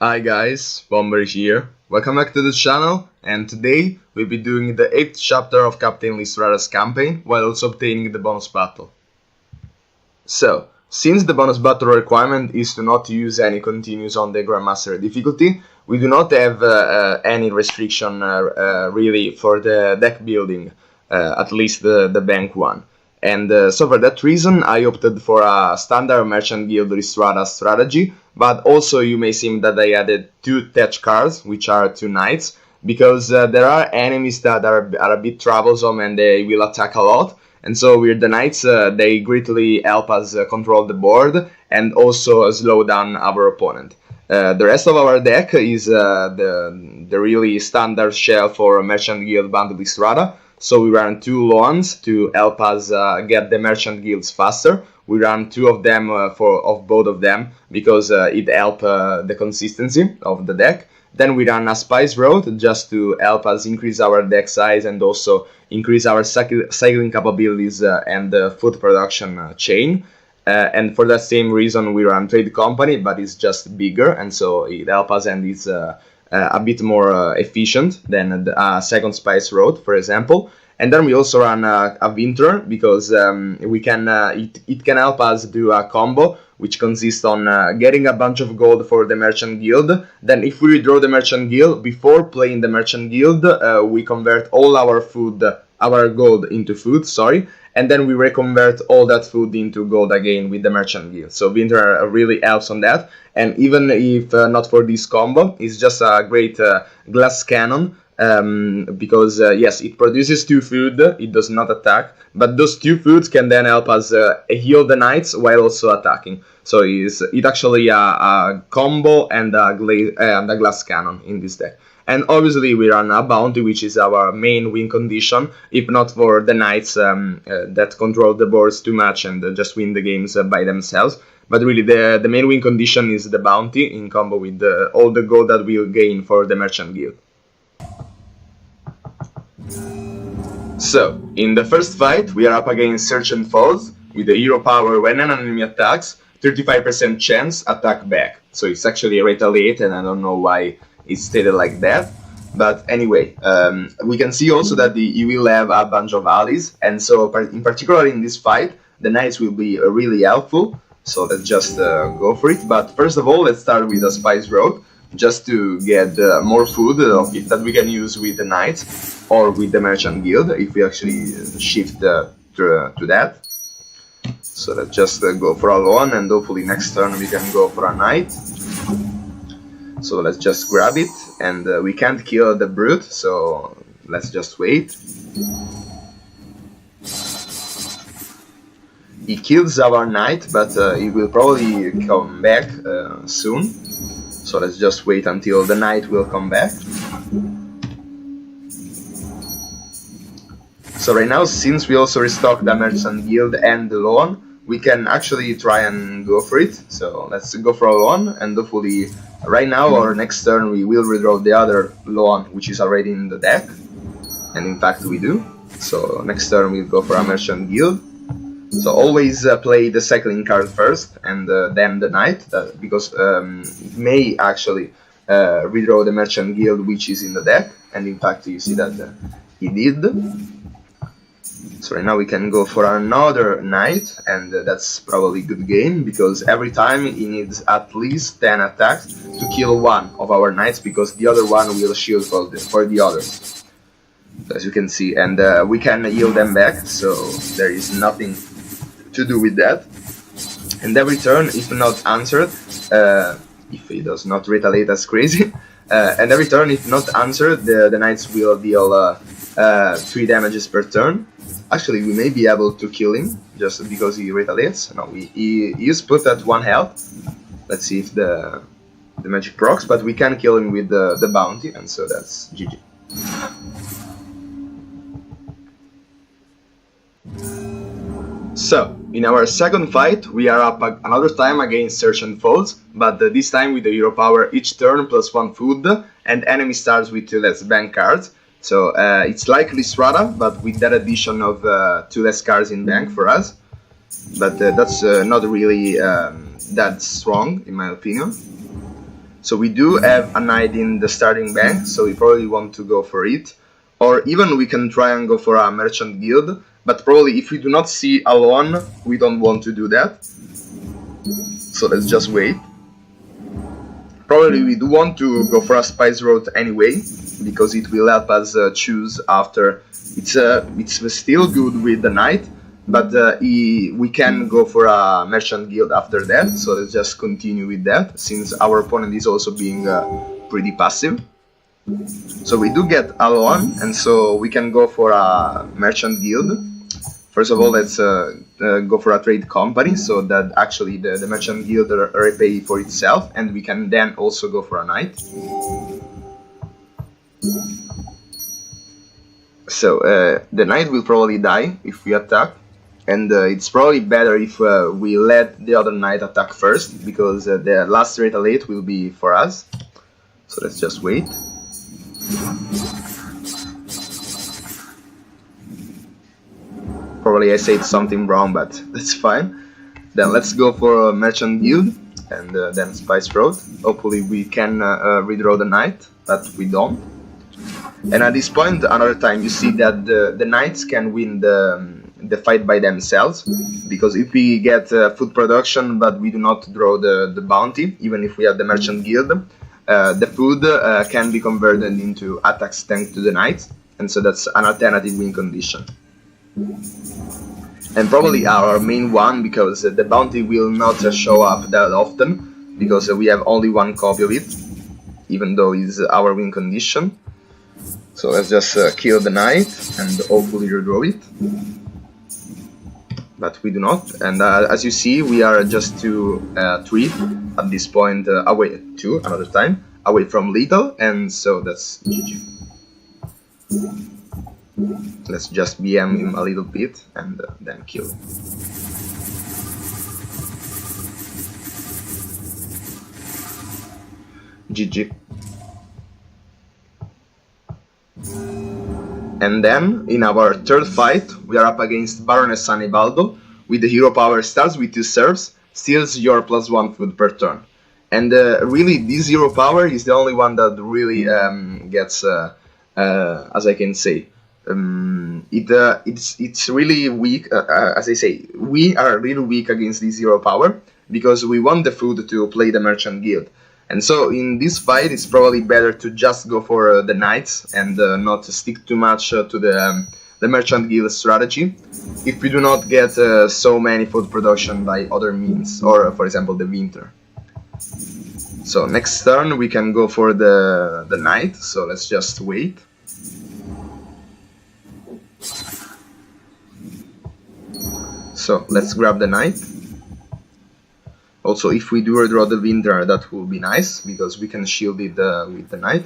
Hi guys, Bomber here. Welcome back to the channel, and today we'll be doing the 8th chapter of Captain LISTRATA's campaign while also obtaining the bonus battle. So, since the bonus battle requirement is to not use any continues on the Grandmaster difficulty, we do not have any restriction really for the deck building, at least the bank one. And so for that reason I opted for a standard Merchant Guild LISTRATA strategy, but also you may see that I added 2 tech cards, which are 2 knights, because there are enemies that are a bit troublesome and they will attack a lot, and so with the knights they greatly help us control the board and also slow down our opponent. The rest of our deck is the really standard shell for Merchant Guild Bundle LISTRATA. So we run 2 loans to help us get the merchant guilds faster. We run 2 of them of both of them because it helps the consistency of the deck. Then we run a spice road just to help us increase our deck size and also increase our cycling capabilities and the food production chain. And for that same reason we run trade company, but it's just bigger, and so it helps us and it's a bit more efficient than a second spice road, for example. And then we also run a winter because we can it can help us do a combo which consists on getting a bunch of gold for the merchant guild. Then if we withdraw the merchant guild before playing the merchant guild, we convert all our gold into food, and then we reconvert all that food into gold again with the merchant guild. So winter really helps on that, and even if not for this combo, it's just a great glass cannon, because yes, it produces 2 food, it does not attack, but those 2 foods can then help us heal the knights while also attacking. So it's actually a combo and a glass cannon in this deck. And obviously we run a bounty, which is our main win condition, if not for the knights that control the boards too much and just win the games by themselves. But really the main win condition is the bounty in combo with all the gold that we'll gain for the merchant guild. So, in the first fight we are up against Search and Falls with the hero power when an enemy attacks, 35% chance attack back. So it's actually retaliate, and I don't know why it's stated like that, but anyway, we can see also that you will have a bunch of allies, and so in particular in this fight the knights will be really helpful. So let's just go for it. But first of all, let's start with a spice road just to get more food that we can use with the knights or with the merchant guild if we actually shift to that. So let's just go for a loan, and hopefully next turn we can go for a knight. So let's just grab it, and we can't kill the brute, so let's just wait. He kills our knight, but he will probably come back soon. So let's just wait until the knight will come back. So right now, since we also restocked the merchant guild and the loan, we can actually try and go for it. So let's go for a loan, and hopefully right now or next turn we will redraw the other loan which is already in the deck, and in fact we do. So next turn we'll go for a merchant guild. So always play the cycling card first and then the knight, because it may actually redraw the merchant guild which is in the deck, and in fact you see that he did. So right now we can go for another knight, and that's probably a good game, because every time he needs at least 10 attacks to kill one of our knights, because the other one will shield for the others, as you can see, and we can heal them back, so there is nothing to do with that. And every turn, if not answered, if he does not retaliate as crazy, and every turn, if not answered, the knights will deal 3 damages per turn. Actually, we may be able to kill him just because he retaliates. No, he is put at 1 health. Let's see if the magic procs, but we can kill him with the bounty, and so that's GG. So, in our second fight, we are up another time against Search and Falls, but this time with the hero power each turn plus 1 food, and enemy starts with 2 less bank cards. So it's like LISTRATA, but with that addition of 2 less cards in bank for us. But that's not really that strong, in my opinion. So we do have a knight in the starting bank, so we probably want to go for it. Or even we can try and go for a merchant guild, but probably if we do not see a loan, we don't want to do that. So let's just wait. Probably we do want to go for a spice road anyway, because it will help us choose after. It's still good with the knight, but we can go for a merchant guild after that. So let's just continue with that, since our opponent is also being pretty passive. So we do get a loan, and so we can go for a merchant guild. First of all, let's go for a trade company, so that actually the merchant guild repay for itself, and we can then also go for a knight. So the knight will probably die if we attack, and it's probably better if we let the other knight attack first, because the last retaliate will be for us. So let's just wait. Probably I said something wrong, but that's fine. Then let's go for a merchant guild, and then spice road. Hopefully we can redraw the knight, but we don't. And at this point, another time, you see that the knights can win the fight by themselves, because if we get food production but we do not draw the bounty, even if we have the merchant guild, the food can be converted into attacks thanks to the knights, and so that's an alternative win condition. And probably our main one, because the bounty will not show up that often, because we have only one copy of it, even though it's our win condition. So let's just kill the knight and hopefully redraw it. But we do not, and as you see, we are just 3 at this point away, 2 another time, away from lethal, and so that's GG. Let's just BM him a little bit and then kill him. GG. And then, in our third fight, we are up against Baroness Annibaldo, with the hero power starts with 2 serfs, steals your +1 food per turn. And really, this hero power is the only one that really gets, as I can say, it's really weak. As I say, we are really weak against this hero power, because we want the food to play the merchant guild. And so in this fight, it's probably better to just go for the knights and not stick too much to the merchant guild strategy, if we do not get so many food production by other means, or for example the winter. So next turn we can go for the knight, so let's just wait. So let's grab the knight. Also, if we do redraw the winter, that will be nice, because we can shield it with the knight.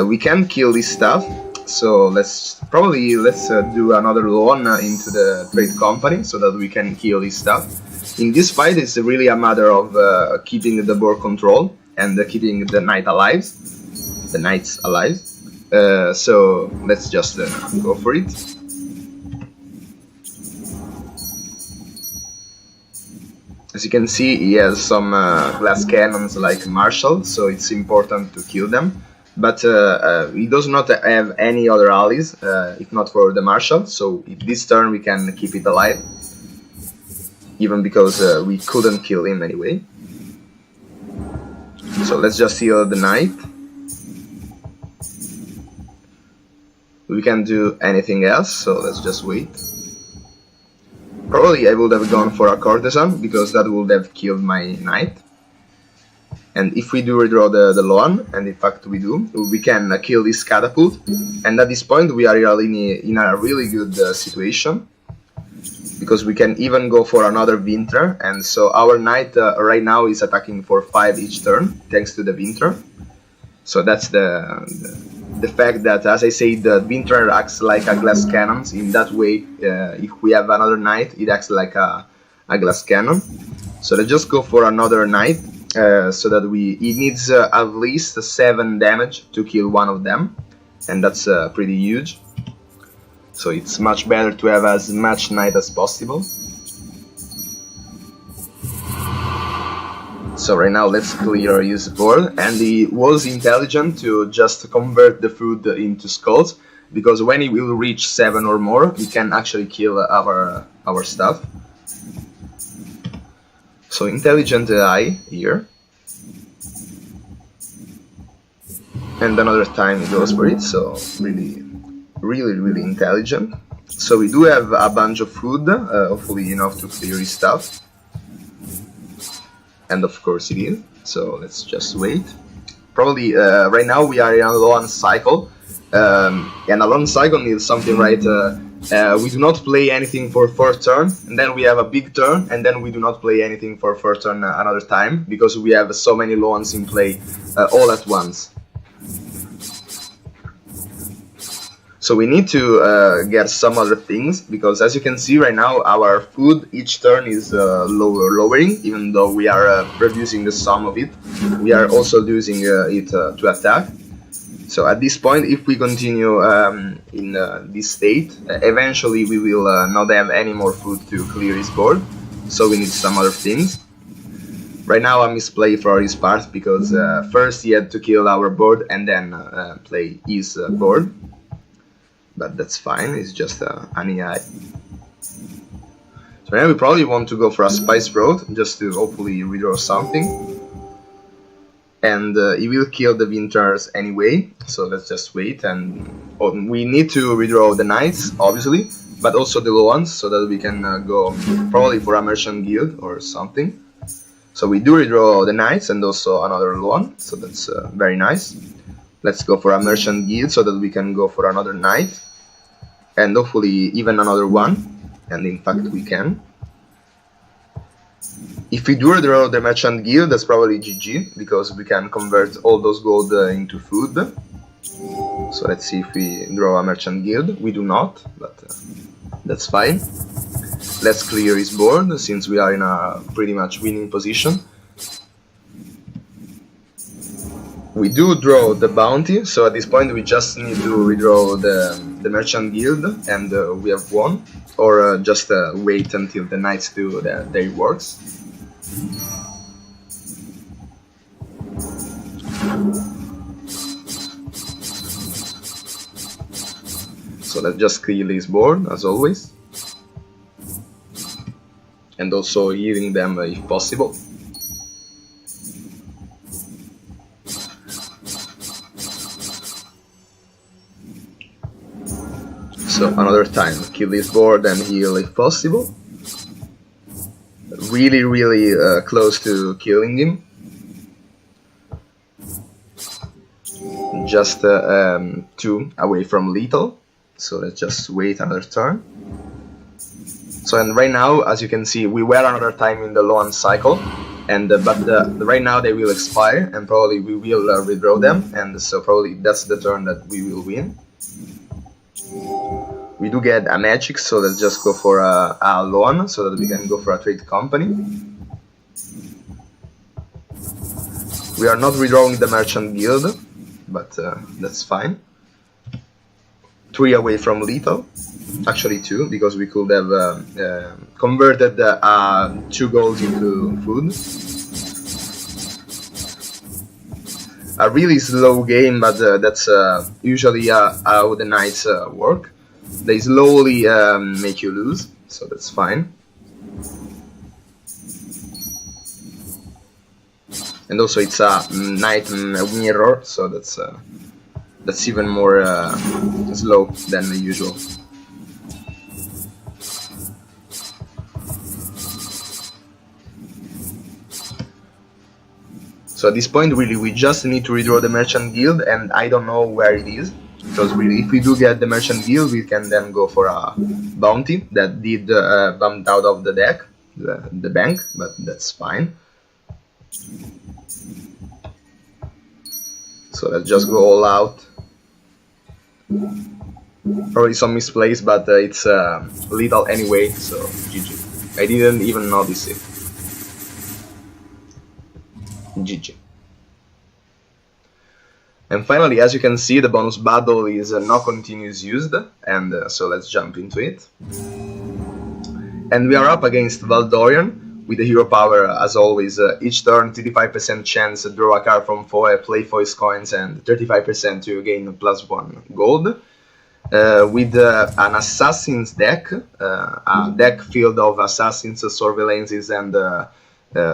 We can kill this stuff, so let's do another loan into the trade company, so that we can kill this stuff. In this fight, it's really a matter of keeping the board control and keeping the knight alive, the knights alive. So let's just go for it. As you can see, he has some glass cannons like Marshall, so it's important to kill them. But he does not have any other allies, if not for the Marshall, so this turn we can keep it alive. Even because we couldn't kill him anyway. So let's just heal the knight. We can't do anything else, so let's just wait. Probably I would have gone for a courtesan, because that would have killed my knight. And if we do redraw the loan, and in fact we do, we can kill this catapult. And at this point we are really in a really good situation, because we can even go for another winter. And so our knight right now is attacking for 5 each turn, thanks to the winter. So that's the fact that, as I say, the winter acts like a glass cannon. In that way, if we have another knight, it acts like a glass cannon. So let's just go for another knight, so that it needs at least 7 damage to kill one of them, and that's pretty huge. So it's much better to have as much knight as possible. So right now let's clear his board, and he was intelligent to just convert the food into skulls, because when he will reach 7 or more, he can actually kill our stuff. So intelligent AI here. And another time he goes for it, so really intelligent. So we do have a bunch of food, hopefully enough to clear his stuff. And of course it is, so let's just wait. Probably right now we are in a long cycle, and a long cycle needs something, right? We do not play anything for 4th turn, and then we have a big turn, and then we do not play anything for 4th turn another time, because we have so many loans in play all at once. So we need to get some other things, because as you can see right now, our food each turn is lowering, even though we are reducing the sum of it. We are also losing it to attack. So at this point, if we continue in this state, eventually we will not have any more food to clear his board. So we need some other things. Right now I misplay for his part, because first he had to kill our board and then play his board. But that's fine, it's just an AI. So now we probably want to go for a Spice Road, just to hopefully redraw something. And he will kill the Winters anyway, so let's just wait. And we need to redraw the Knights, obviously, but also the low ones, so that we can go probably for a Merchant Guild or something. So we do redraw the Knights and also another low one, so that's very nice. Let's go for a Merchant Guild so that we can go for another Knight. And hopefully even another one, and in fact we can. If we do redraw the Merchant Guild, that's probably GG, because we can convert all those gold into food. So let's see if we draw a Merchant Guild. We do not, but that's fine. Let's clear his board, since we are in a pretty much winning position. We do draw the bounty, so at this point we just need to redraw the Merchant Guild, and we have won. Or just wait until the Knights do their works. So let's just kill his board, as always. And also healing them if possible. So another time, kill this board and heal if possible. Really close to killing him. Just 2 away from lethal. So let's just wait another turn. So and right now, as you can see, we were another time in the Loan cycle, and but right now they will expire, and probably we will redraw them, and so probably that's the turn that we will win. We do get a magic, so let's just go for a loan, so that we can go for a trade company. We are not redrawing the Merchant Guild, but that's fine. 3 away from lethal, actually 2, because we could have converted 2 gold into food. A really slow game, but that's usually how the Knights work. They slowly make you lose, so that's fine. And also it's a Knight mirror, so that's even more slow than the usual. So at this point, really, we just need to redraw the Merchant Guild, and I don't know where it is. Because really, if we do get the Merchant Guild, we can then go for a bounty that did bumped out of the deck, the bank, but that's fine. So let's just go all out. Probably some misplays, but it's lethal anyway, so GG. I didn't even notice it. GG. And finally, as you can see, the bonus battle is no continuous used, and so let's jump into it. And we are up against Valdorian, with the hero power, as always, each turn 35% chance to draw a card from foil, play foil coins, and 35% to gain +1 gold. With an Assassin's deck, a deck filled of Assassins, Surveillances, and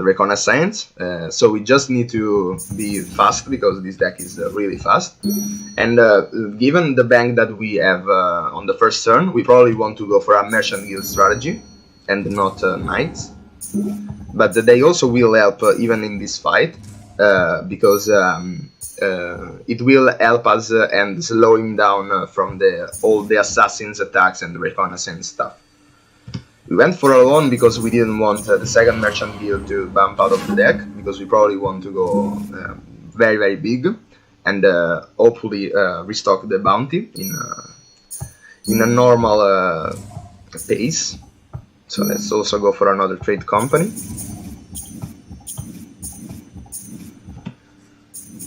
Reconnaissance. So we just need to be fast, because this deck is really fast. And given the bank that we have on the first turn, we probably want to go for a Merchant Guild strategy and not Knights. But they also will help even in this fight, because it will help us and slow him down from all the Assassin's attacks and the Reconnaissance stuff. We went for a Alone because we didn't want the second Merchant Guild to bump out of the deck, because we probably want to go very, very big and hopefully restock the bounty in a normal pace. So let's also go for another trade company.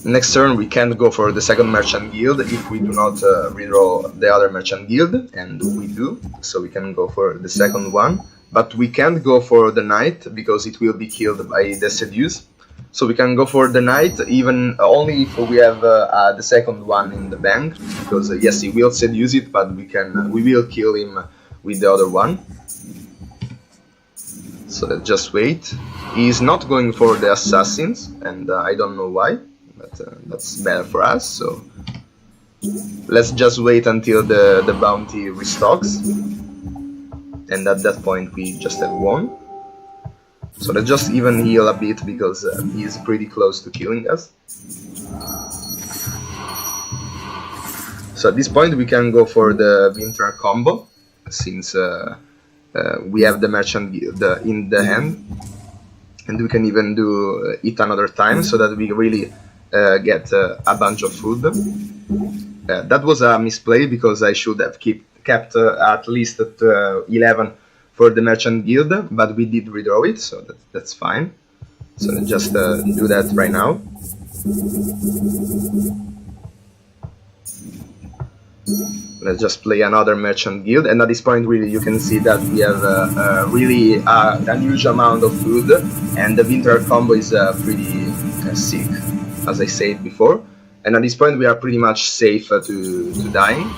Next turn we can't go for the second Merchant Guild if we do not redraw the other Merchant Guild, and we do, so we can go for the second one. But we can't go for the Knight because it will be killed by the Seduce. So we can go for the Knight even only if we have the second one in the bank, because yes, he will seduce it, but we will kill him with the other one. So let's just wait. He's not going for the Assassins, and I don't know why. But that's better for us, so let's just wait until the bounty restocks, and at that point we just have won. So let's just even heal a bit, because he's pretty close to killing us. So at this point we can go for the Winter combo, since we have the Merchant Guild in the hand, and we can even do it another time, so that we really get a bunch of food. That was a misplay, because I should have kept at least at 11 for the Merchant Guild, but we did redraw it, so that's fine. So let's just do that right now. Let's just play another Merchant Guild, and at this point really you can see that we have really an huge amount of food, and the Winter combo is pretty sick, as I said before. And at this point we are pretty much safe to dying,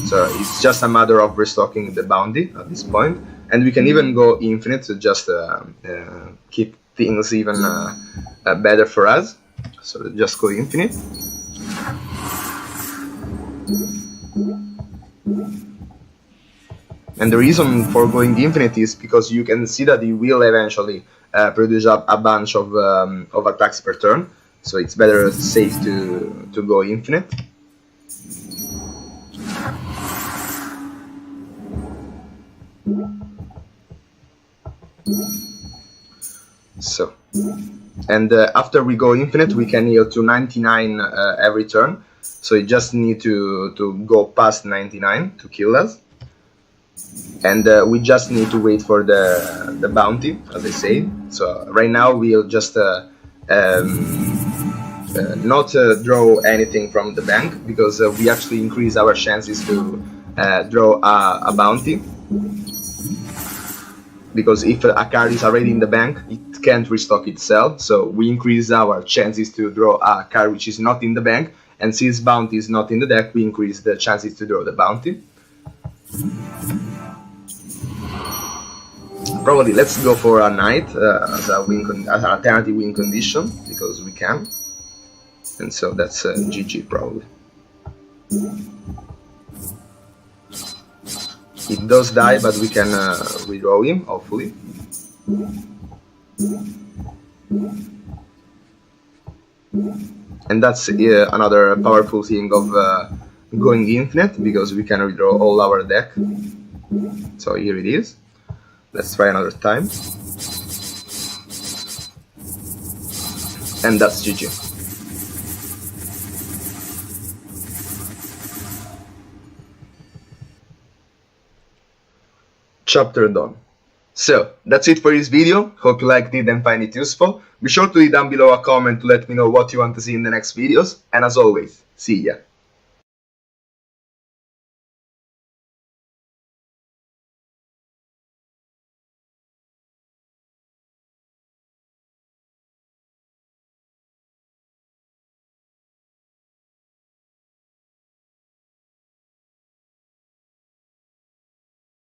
so it's just a matter of restocking the bounty at this point. And we can even go infinite to just keep things even better for us. So let's just go infinite. And the reason for going infinite is because you can see that you will eventually produce up a bunch of attacks per turn. So it's better safe to go infinite. So, and after we go infinite, we can heal to 99 every turn. So you just need to go past 99 to kill us. And we just need to wait for the bounty, as I say. So right now we'll just not draw anything from the bank, because we actually increase our chances to draw a bounty. Because if a card is already in the bank, it can't restock itself, so we increase our chances to draw a card which is not in the bank, and since bounty is not in the deck, we increase the chances to draw the bounty. Probably let's go for a Knight as an alternative win condition, because we can. And so that's GG probably. It does die, but we can redraw him, hopefully. And that's another powerful thing of going infinite, because we can redraw all our deck. So here it is. Let's try another time. And that's GG. Chapter done. So, that's it for this video. Hope you liked it and find it useful. Be sure to leave down below a comment to let me know what you want to see in the next videos. And as always, see ya.